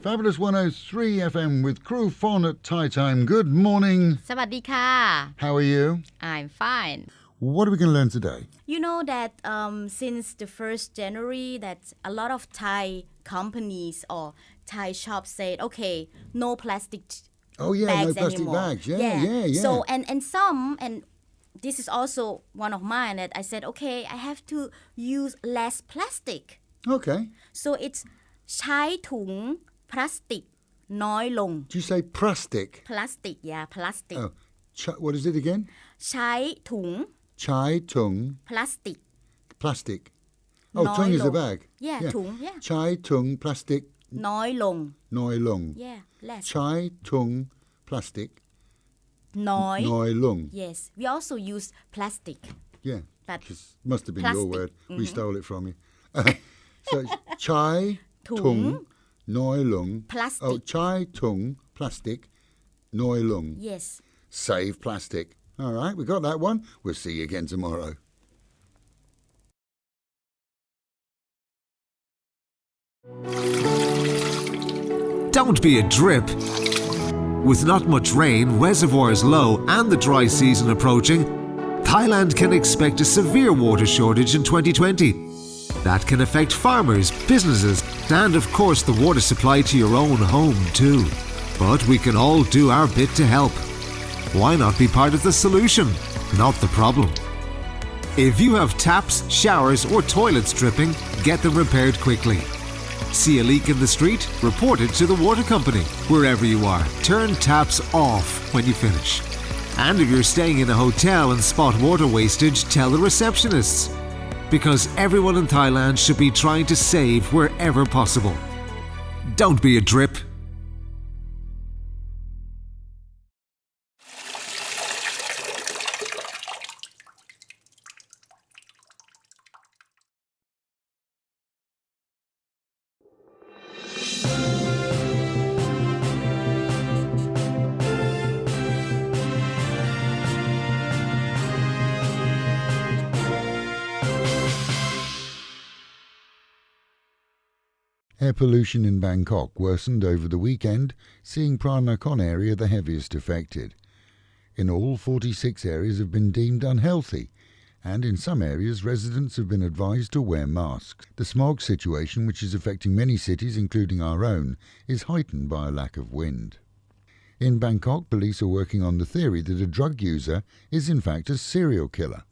Fabulous 103 FM with Crew Fawn at Thai Time. Good morning. สวัสดีค่ะ How are you? I'm fine. What are we going to learn today? You know that since the 1st January that a lot of Thai companies or Thai shops said, okay, no plastic Oh, yeah, bags no plastic anymore. bags. Yeah. So, and some, and this is also one of mine that I said, okay, I have to use less plastic. Okay. So it's ใช้ถุงพลาสติกน้อยลง Do you say plastic? Plastic, yeah, plastic. Oh, what is it again? ใช้ถุง Chai tung พลาสติก plastic. Oh, น้อย tung is ล the ง bag. Yeah, ถุง yeah. Chai tung plastic น้อยลง noi lung. Yeah, less. Chai tung plastic น้อย noi lung. Yes, we also use plastic. Yeah, But must have been your plastic. word. We stole it from you. So chai ถุง tung noi lung. Plastic. Oh, chai tung plastic noi lung. Yes. Save plastic. All right, we got that one. We'll see you again tomorrow. Don't be a drip. With not much rain, reservoirs low and the dry season approaching, Thailand can expect a severe water shortage in 2020. That can affect farmers, businesses and of course the water supply to your own home too. But we can all do our bit to help. Why not be part of the solution, not the problem? If you have taps, showers or toilets dripping, get them repaired quickly. See a leak in the street? Report it to the water company. Wherever you are, turn taps off when you finish. And if you're staying in a hotel and spot water wastage, tell the receptionists. Because everyone in Thailand should be trying to save wherever possible. Don't be a drip. Air pollution in Bangkok worsened over the weekend, seeing Phra Nakhon area the heaviest affected. In all, 46 areas have been deemed unhealthy, and in some areas residents have been advised to wear masks. The smog situation, which is affecting many cities including our own, is heightened by a lack of wind. In Bangkok, police are working on the theory that a drug user is in fact a serial killer.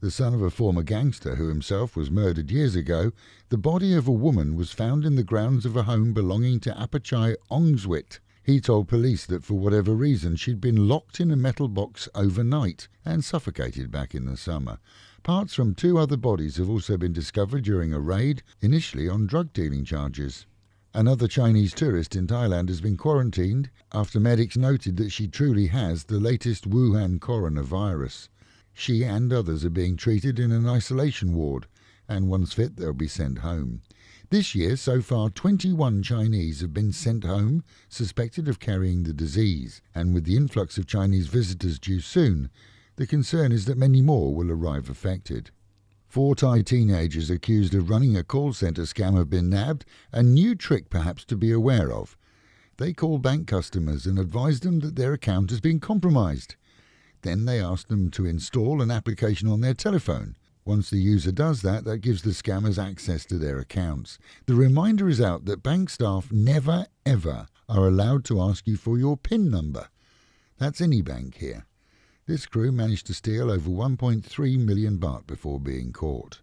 The son of a former gangster who himself was murdered years ago, the body of a woman was found in the grounds of a home belonging to Apachai Ongswit. He told police that for whatever reason she'd been locked in a metal box overnight and suffocated back in the summer. Parts from 2 other bodies have also been discovered during a raid, initially on drug dealing charges. Another Chinese tourist in Thailand has been quarantined after medics noted that she truly has the latest Wuhan coronavirus. She and others are being treated in an isolation ward, and once fit they'll be sent home. This year, so far, 21 Chinese have been sent home suspected of carrying the disease, and with the influx of Chinese visitors due soon, the concern is that many more will arrive affected. 4 Thai teenagers accused of running a call centre scam have been nabbed, a new trick perhaps to be aware of. They call bank customers and advise them that their account has been compromised. Then they ask them to install an application on their telephone. Once the user does that, that gives the scammers access to their accounts. The reminder is out that bank staff never, ever are allowed to ask you for your PIN number. That's any bank here. This crew managed to steal over 1.3 million baht before being caught.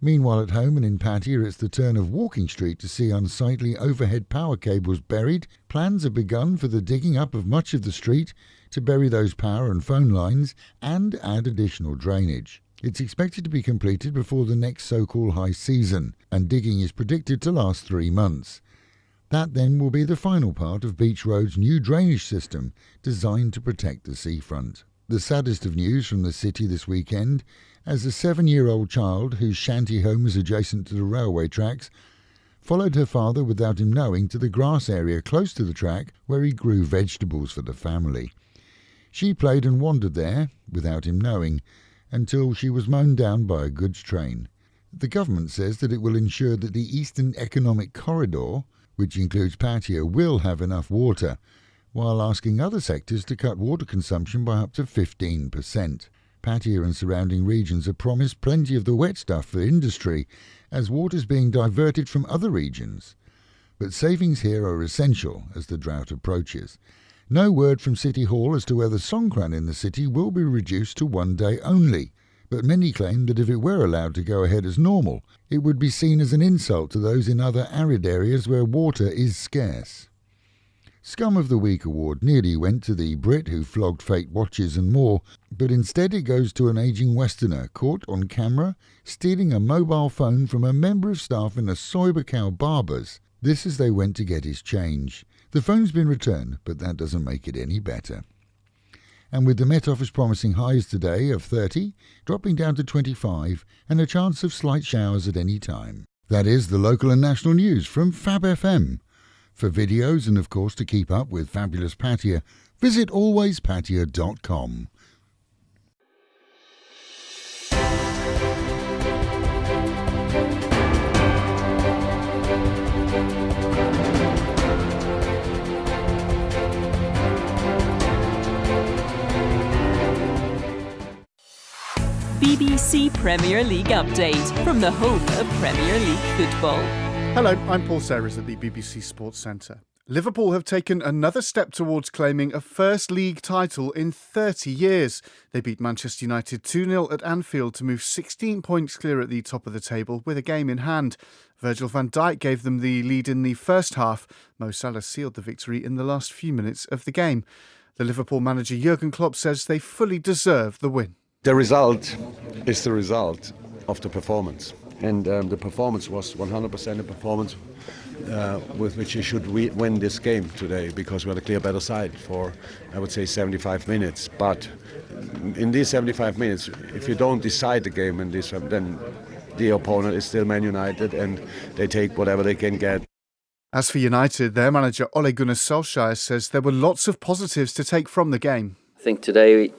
Meanwhile, at home and in Pattaya, it's the turn of Walking Street to see unsightly overhead power cables buried. Plans have begun for the digging up of much of the street to bury those power and phone lines and add additional drainage. It's expected to be completed before the next so-called high season, and digging is predicted to last 3 months. That then will be the final part of Beach Road's new drainage system designed to protect the seafront. The saddest of news from the city this weekend, as a 7-year-old child whose shanty home is adjacent to the railway tracks followed her father without him knowing to the grass area close to the track where he grew vegetables for the family. She played and wandered there, without him knowing, until she was mown down by a goods train. The government says that it will ensure that the Eastern Economic Corridor, which includes Pattaya, will have enough water, while asking other sectors to cut water consumption by up to 15%. Pattaya and surrounding regions are promised plenty of the wet stuff for industry, as water is being diverted from other regions. But savings here are essential as the drought approaches. No word from City Hall as to whether Songkran in the city will be reduced to 1 day only, but many claim that if it were allowed to go ahead as normal, it would be seen as an insult to those in other arid areas where water is scarce. Scum of the Week award nearly went to the Brit who flogged fake watches and more, but instead it goes to an ageing Westerner caught on camera stealing a mobile phone from a member of staff in a Soybecow Barbers. This as they went to get his change. The phone's been returned, but that doesn't make it any better. And with the Met Office promising highs today of 30, dropping down to 25, and a chance of slight showers at any time. That is the local and national news from Fab FM. For videos and of course to keep up with Fabulous Pattaya, visit alwayspattaya.com. BBC Premier League update from the home of Premier League football. Hello, I'm Paul Serres at the BBC Sports Centre. Liverpool have taken another step towards claiming a first league title in 30 years. They beat Manchester United 2-0 at Anfield to move 16 points clear at the top of the table with a game in hand. Virgil van Dijk gave them the lead in the first half. Mo Salah sealed the victory in the last few minutes of the game. The Liverpool manager Jurgen Klopp says they fully deserve the win. The result is the result of the performance. And the performance was 100% a performance with which you should win this game today, because we're the clear better side for, I would say, 75 minutes. But in these 75 minutes, if you don't decide the game in this, then the opponent is still Man United and they take whatever they can get. As for United, their manager Ole Gunnar Solskjaer says there were lots of positives to take from the game. I think today,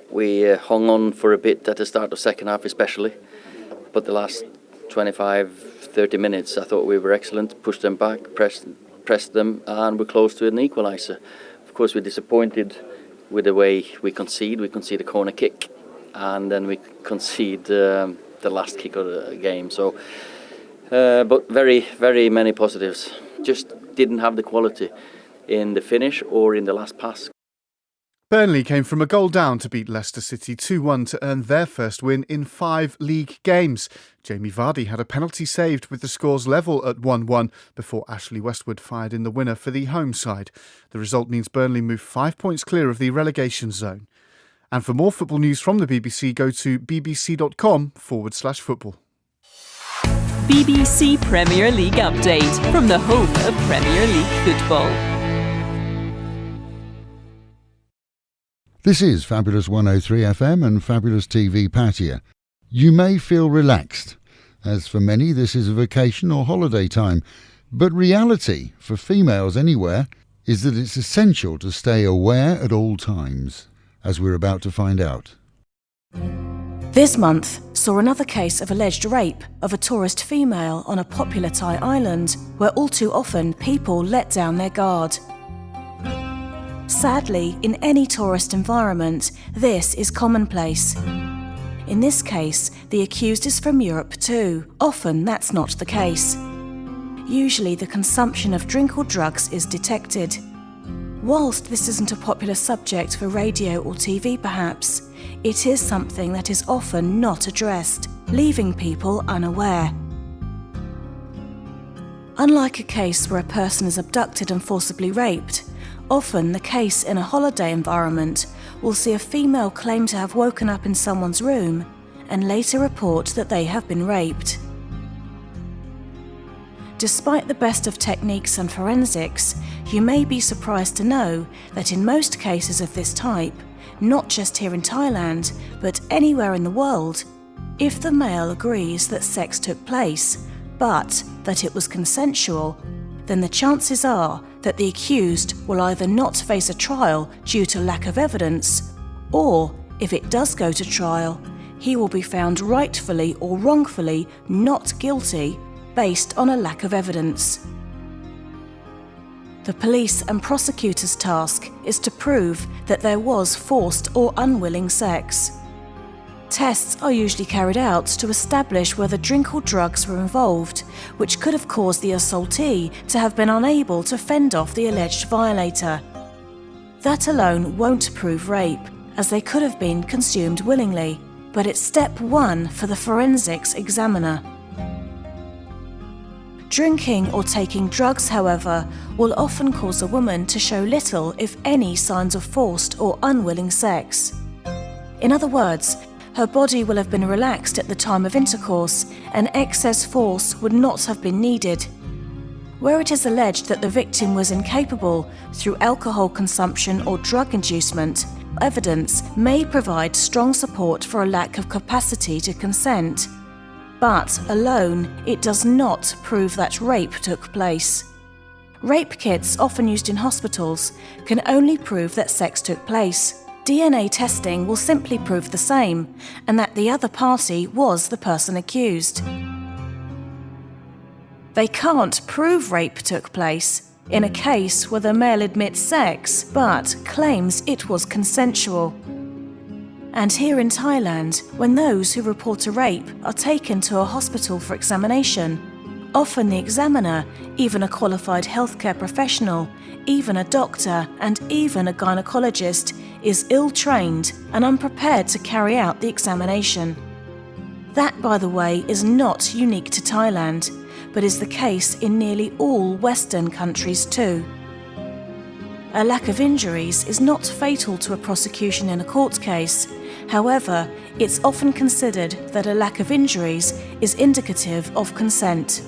we hung on for a bit at the start of second half especially, but the last 25-30 minutes I thought we were excellent, pushed them back, pressed them, and we're close to an equaliser. Of course we're disappointed with the way we concede a corner kick, and then we concede the last kick of the game. So, but very, very many positives. Just didn't have the quality in the finish or in the last pass. Burnley came from a goal down to beat Leicester City 2-1 to earn their first win in 5 league games. Jamie Vardy had a penalty saved with the scores level at 1-1 before Ashley Westwood fired in the winner for the home side. The result means Burnley move 5 points clear of the relegation zone. And for more football news from the BBC, go to bbc.com/football. BBC Premier League update from the home of Premier League football. This is Fabulous 103 FM and Fabulous TV Pattaya. You may feel relaxed, as for many this is a vacation or holiday time, but reality, for females anywhere, is that it's essential to stay aware at all times, as we're about to find out. This month saw another case of alleged rape of a tourist female on a popular Thai island, where all too often people let down their guard. Sadly, in any tourist environment, this is commonplace. In this case, the accused is from Europe too. Often that's not the case. Usually the consumption of drink or drugs is detected. Whilst this isn't a popular subject for radio or TV perhaps, it is something that is often not addressed, leaving people unaware. Unlike a case where a person is abducted and forcibly raped, often the case in a holiday environment will see a female claim to have woken up in someone's room and later report that they have been raped. Despite the best of techniques and forensics, you may be surprised to know that in most cases of this type, not just here in Thailand, but anywhere in the world, if the male agrees that sex took place, but that it was consensual, then the chances are that the accused will either not face a trial due to lack of evidence, or, if it does go to trial, he will be found rightfully or wrongfully not guilty based on a lack of evidence. The police and prosecutors' task is to prove that there was forced or unwilling sex. Tests are usually carried out to establish whether drink or drugs were involved, which could have caused the assaultee to have been unable to fend off the alleged violator. That alone won't prove rape, as they could have been consumed willingly, but it's step one for the forensics examiner. Drinking or taking drugs, however, will often cause a woman to show little, if any, signs of forced or unwilling sex. In other words, her body will have been relaxed at the time of intercourse, and excess force would not have been needed. Where it is alleged that the victim was incapable through alcohol consumption or drug inducement, evidence may provide strong support for a lack of capacity to consent. But alone, it does not prove that rape took place. Rape kits, often used in hospitals, can only prove that sex took place. DNA testing will simply prove the same, and that the other party was the person accused. They can't prove rape took place in a case where the male admits sex but claims it was consensual. And here in Thailand, when those who report a rape are taken to a hospital for examination, often the examiner, even a qualified healthcare professional, even a doctor and even a gynecologist is ill-trained and unprepared to carry out the examination. That, by the way, is not unique to Thailand, but is the case in nearly all Western countries too. A lack of injuries is not fatal to a prosecution in a court case. However, it's often considered that a lack of injuries is indicative of consent.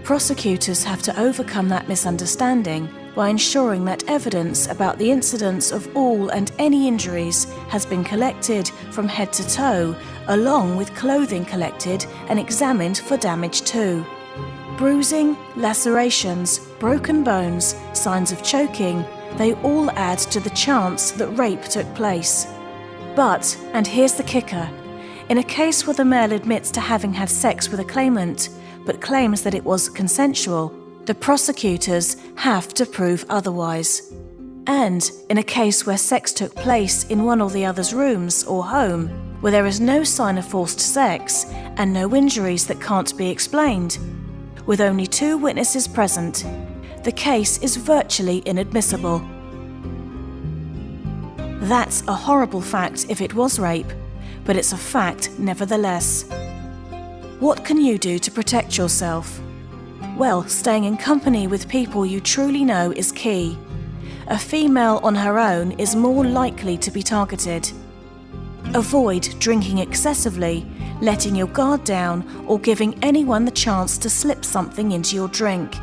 Prosecutors have to overcome that misunderstanding by ensuring that evidence about the incidence of all and any injuries has been collected from head to toe, along with clothing collected and examined for damage too. Bruising, lacerations, broken bones, signs of choking, they all add to the chance that rape took place. But, and here's the kicker, in a case where the male admits to having had sex with a claimant, but claims that it was consensual, the prosecutors have to prove otherwise. And in a case where sex took place in one or the other's rooms or home, where there is no sign of forced sex and no injuries that can't be explained, with only 2 witnesses present, the case is virtually inadmissible. That's a horrible fact if it was rape, but it's a fact nevertheless. What can you do to protect yourself? Well, staying in company with people you truly know is key. A female on her own is more likely to be targeted. Avoid drinking excessively, letting your guard down, or giving anyone the chance to slip something into your drink.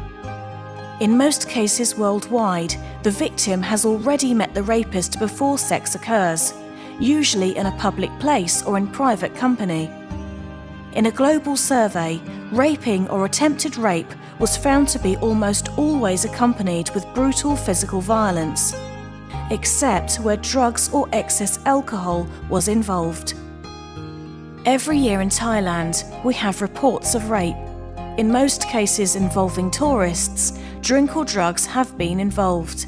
In most cases worldwide, the victim has already met the rapist before sex occurs, usually in a public place or in private company. In a global survey, raping or attempted rape was found to be almost always accompanied with brutal physical violence, except where drugs or excess alcohol was involved. Every year in Thailand, we have reports of rape. In most cases involving tourists, drink or drugs have been involved.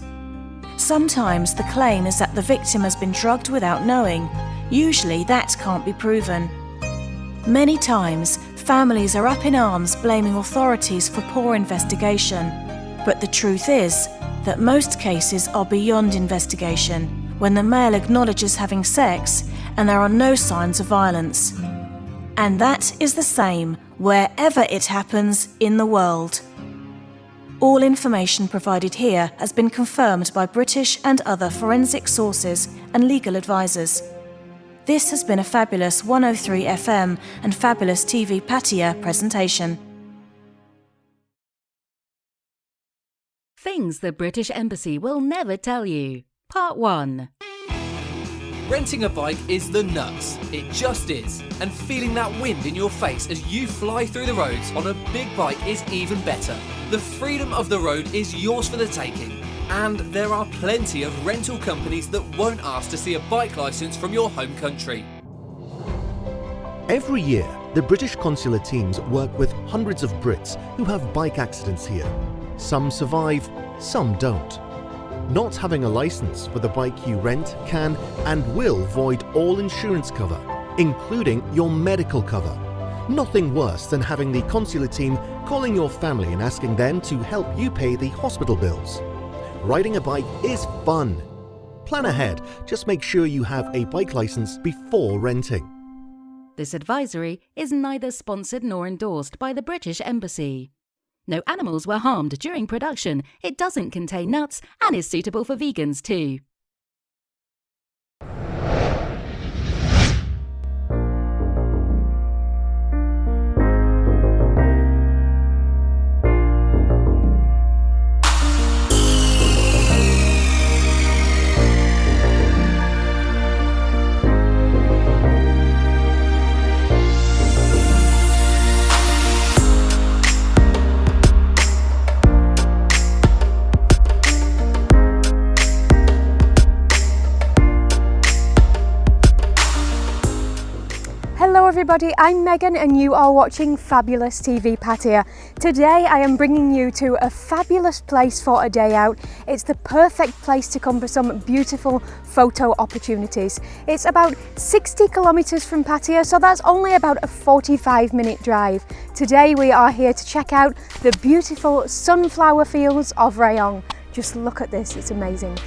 Sometimes the claim is that the victim has been drugged without knowing. Usually that can't be proven. Many times, families are up in arms blaming authorities for poor investigation. But the truth is that most cases are beyond investigation when the male acknowledges having sex and there are no signs of violence. And that is the same wherever it happens in the world. All information provided here has been confirmed by British and other forensic sources and legal advisors. This has been a Fabulous 103 FM and Fabulous TV Pattaya presentation. Things the British Embassy will never tell you. Part 1. Renting a bike is the nuts. It just is. And feeling that wind in your face as you fly through the roads on a big bike is even better. The freedom of the road is yours for the taking. And there are plenty of rental companies that won't ask to see a bike licence from your home country. Every year, the British consular teams work with hundreds of Brits who have bike accidents here. Some survive, some don't. Not having a license for the bike you rent can and will void all insurance cover, including your medical cover. Nothing worse than having the consular team calling your family and asking them to help you pay the hospital bills. Riding a bike is fun. Plan ahead, just make sure you have a bike license before renting. This advisory is neither sponsored nor endorsed by the British Embassy. No animals were harmed during production. It doesn't contain nuts and is suitable for vegans too. Hello everybody, I'm Megan and you are watching Fabulous TV Pattaya. Today I am bringing you to a fabulous place for a day out. It's the perfect place to come for some beautiful photo opportunities. It's about 60 kilometers from Pattaya, so that's only about a 45-minute drive. Today we are here to check out the beautiful sunflower fields of Rayong. Just look at this, it's amazing.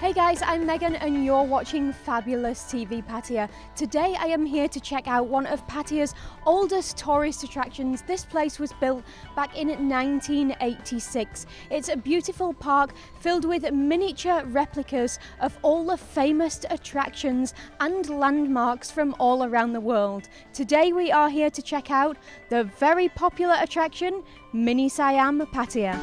Hey guys, I'm Megan and you're watching Fabulous TV Pattaya. Today I am here to check out one of Pattaya's oldest tourist attractions. This place was built back in 1986. It's a beautiful park filled with miniature replicas of all the famous attractions and landmarks from all around the world. Today we are here to check out the very popular attraction, Mini Siam Pattaya.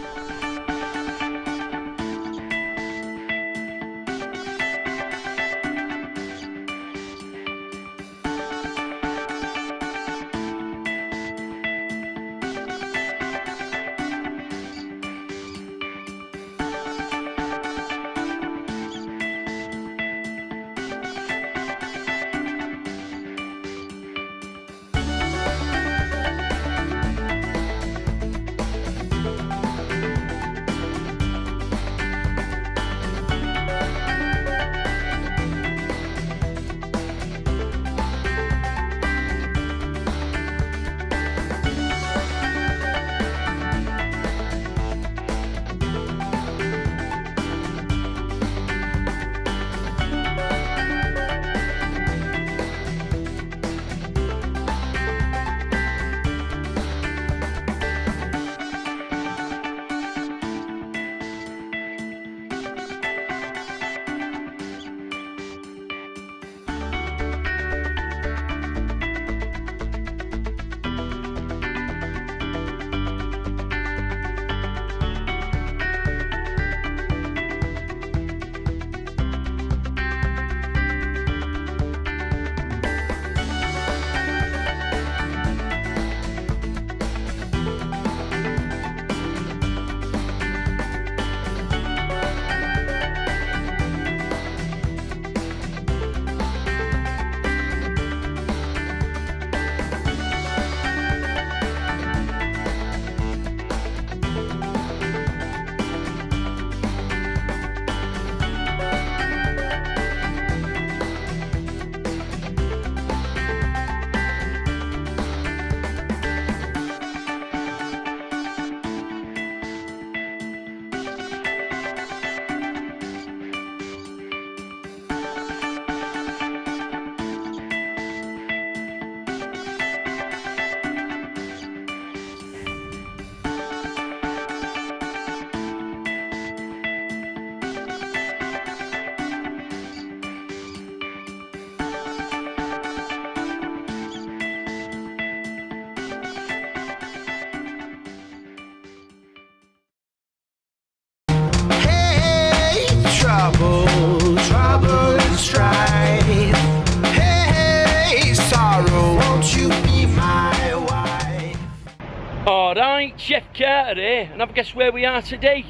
Right, Chef Carter here, and have a guess where we are today?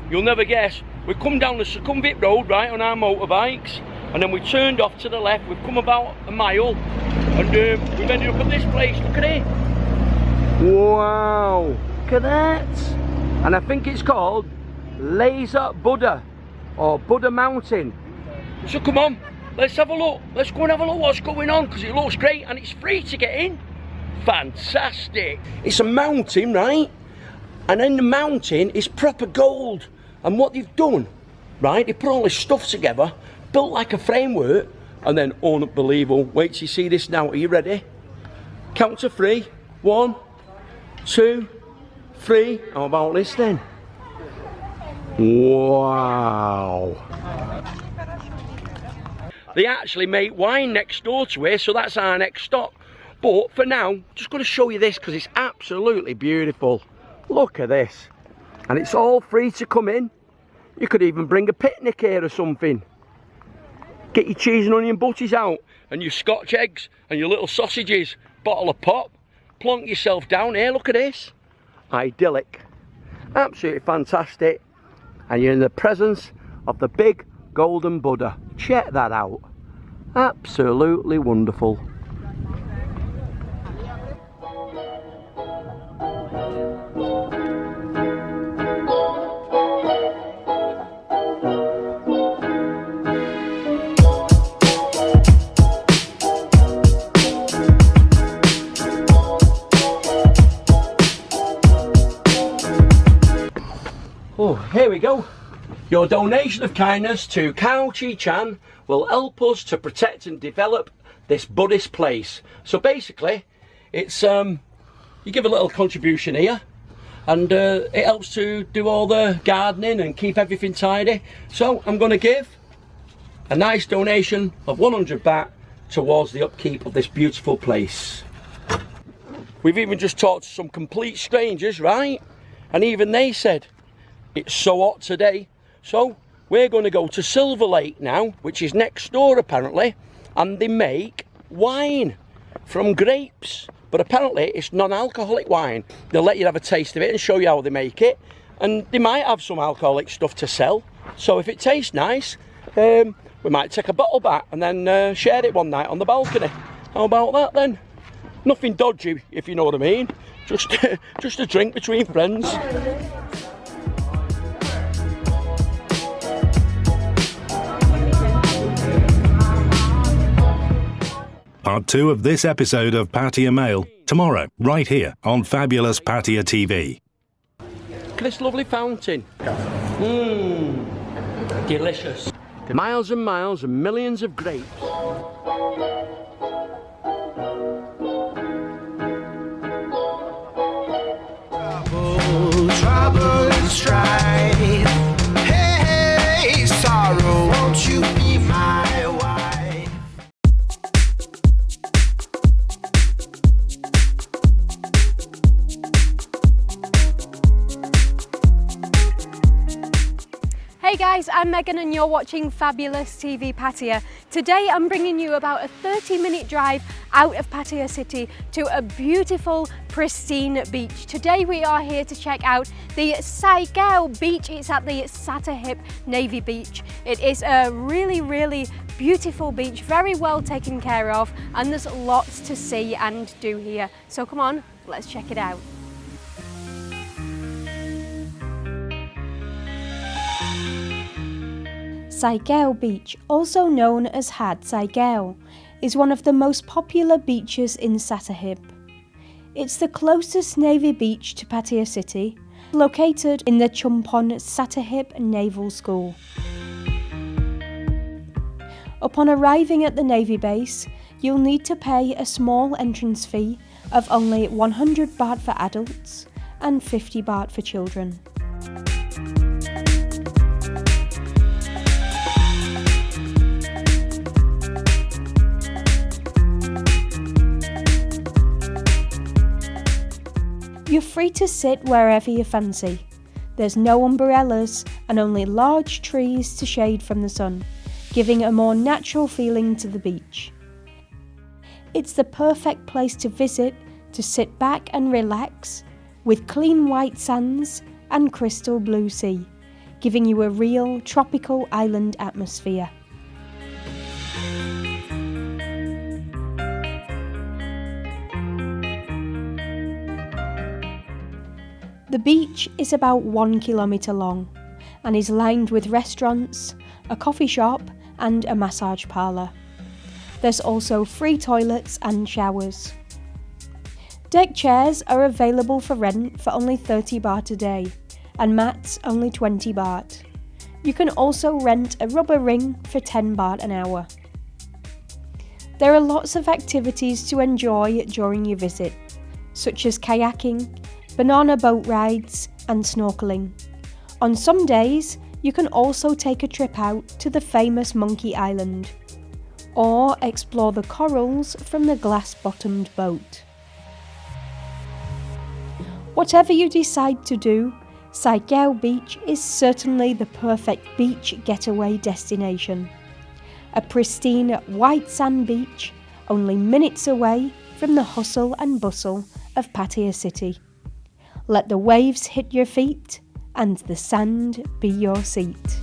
You'll never guess. We've come down the Succumbit Road, right, on our motorbikes, and then we turned off to the left. We've come about a mile, and we've ended up at this place. Look at it. Wow, look at that. And I think it's called Laser Buddha, or Buddha Mountain. So come on, let's have a look. Let's go and have a look what's going on, because it looks great, and it's free to get in. Fantastic. It's a mountain, right? And in the mountain is proper gold. And what they've done, right, they put all this stuff together, built like a framework, and then unbelievable. Wait till you see this now. Are you ready? Count to 3. 1, 2, 3. How about this then? Wow. They actually make wine next door to here, so that's our next stop. But for now, just going to show you this because it's absolutely beautiful. Look at this. And it's all free to come in. You could even bring a picnic here or something. Get your cheese and onion butties out and your Scotch eggs and your little sausages. Bottle of pop. Plonk yourself down here. Look at this. Idyllic. Absolutely fantastic. And you're in the presence of the big golden Buddha. Check that out. Absolutely wonderful. Oh, here we go. Your donation of kindness to Kao Chi Chan will help us to protect and develop this Buddhist place. So basically, it's you give a little contribution here, and it helps to do all the gardening and keep everything tidy. So I'm going to give a nice donation of 100 baht towards the upkeep of this beautiful place. We've even just talked to some complete strangers, right? And even they said, it's so hot today. So we're going to go to Silver Lake now, which is next door apparently, and they make wine from grapes. But apparently it's non-alcoholic wine. They'll let you have a taste of it and show you how they make it. And they might have some alcoholic stuff to sell. So if it tastes nice, we might take a bottle back and then share it one night on the balcony. How about that then? Nothing dodgy, if you know what I mean. Just a drink between friends. Part 2 of this episode of Pattaya Mail tomorrow, right here on Fabulous Pattaya TV. Look at this lovely fountain. Delicious. Miles and miles and millions of grapes. Trouble and strife. Hey, sorrow, won't you be my wife? Hey guys, I'm Megan and you're watching Fabulous TV Pattaya. Today I'm bringing you about a 30-minute drive out of Pattaya city to a beautiful, pristine beach. Today we are here to check out the Saigao beach. It's at the Sattahip Navy Beach. It is a really beautiful beach, very well taken care of, and there's lots to see and do here. So come on, let's check it out. Saigao Beach, also known as Had Saigao, is one of the most popular beaches in Sattahip. It's the closest Navy beach to Pattaya city, located in the Chumpon Sattahip Naval School. Upon arriving at the Navy base, you'll need to pay a small entrance fee of only 100 baht for adults and 50 baht for children. You're free to sit wherever you fancy. There's no umbrellas and only large trees to shade from the sun, giving a more natural feeling to the beach. It's the perfect place to visit, to sit back and relax, with clean white sands and crystal blue sea, giving you a real tropical island atmosphere. The beach is about 1 kilometre long and is lined with restaurants, a coffee shop and a massage parlour. There's also free toilets and showers. Deck chairs are available for rent for only 30 baht a day and mats only 20 baht. You can also rent a rubber ring for 10 baht an hour. There are lots of activities to enjoy during your visit, such as kayaking, banana boat rides and snorkeling. On some days, you can also take a trip out to the famous Monkey Island, or explore the corals from the glass-bottomed boat. Whatever you decide to do, Sai Keo Beach is certainly the perfect beach getaway destination. A pristine white sand beach, only minutes away from the hustle and bustle of Pattaya City. Let the waves hit your feet and the sand be your seat.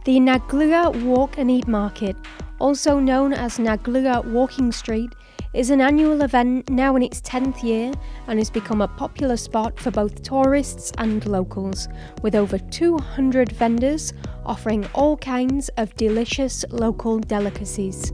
The Naglua Walk and Eat Market, also known as Naglua Walking Street, is an annual event now in its 10th year and has become a popular spot for both tourists and locals, with over 200 vendors offering all kinds of delicious local delicacies.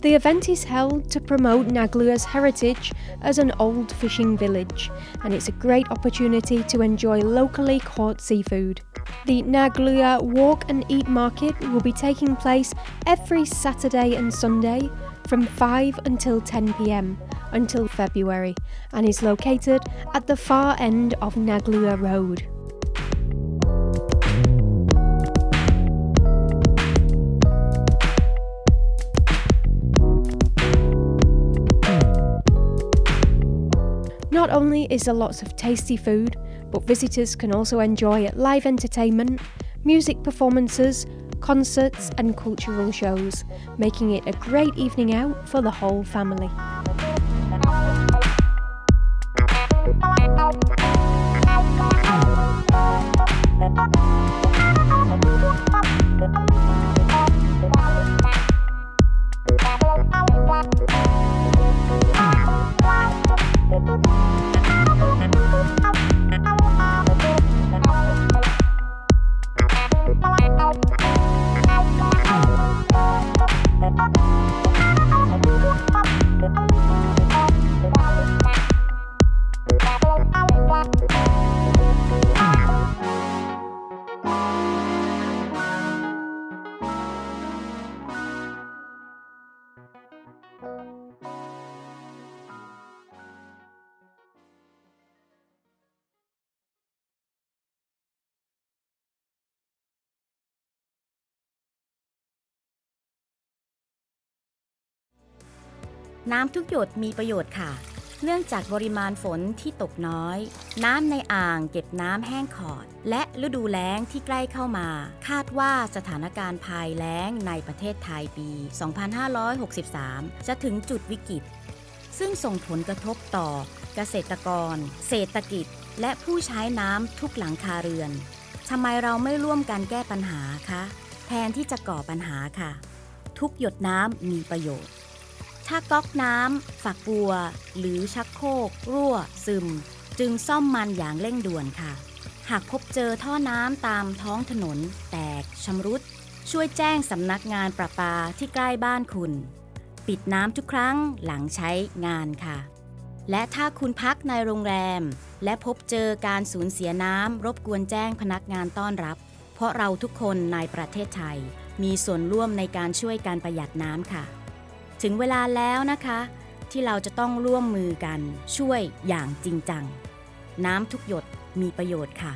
The event is held to promote Naglua's heritage as an old fishing village, and it's a great opportunity to enjoy locally caught seafood. The Naglua Walk and Eat Market will be taking place every Saturday and Sunday from 5 until 10 p.m. until February, and is located at the far end of Naglua Road. Not only is there lots of tasty food, but visitors can also enjoy live entertainment, music performances, concerts and cultural shows, making it a great evening out for the whole family.น้ำทุกหยดมีประโยชน์ค่ะเนื่องจากปริมาณฝนที่ตกน้อยน้ำในอ่างเก็บน้ำแห้งขอดและฤดูแล้งที่ใกล้เข้ามาคาดว่าสถานการณ์ภัยแล้งในประเทศไทยปี 2563 จะถึงจุดวิกฤตซึ่งส่งผลกระทบต่อเกษตรกรเศรษฐกิจและผู้ใช้น้ำทุกหลังคาเรือนทำไมเราไม่ร่วมกันแก้ปัญหาคะแทนที่จะก่อปัญหาค่ะทุกหยดน้ำมีประโยชน์ถ้าก๊อกน้ำฝักบัวหรือชักโครกรั่วซึมจึงซ่อมมันอย่างเร่งด่วนค่ะหากพบเจอท่อน้ำตามท้องถนนแตกชำรุดช่วยแจ้งสำนักงานประปาที่ใกล้บ้านคุณปิดน้ำทุกครั้งหลังใช้งานค่ะและถ้าคุณพักในโรงแรมและพบเจอการสูญเสียน้ำรบกวนแจ้งพนักงานต้อนรับผ ราะเราทุกคนในประเทศไทยมีส่วนร่วมในการช่วยการประหยัดน้ำค่ะถึงเวลาแล้วนะคะที่เราจะต้องร่วมมือกันช่วยอย่างจริงจังน้ำทุกหยดมีประโยชน์ค่ะ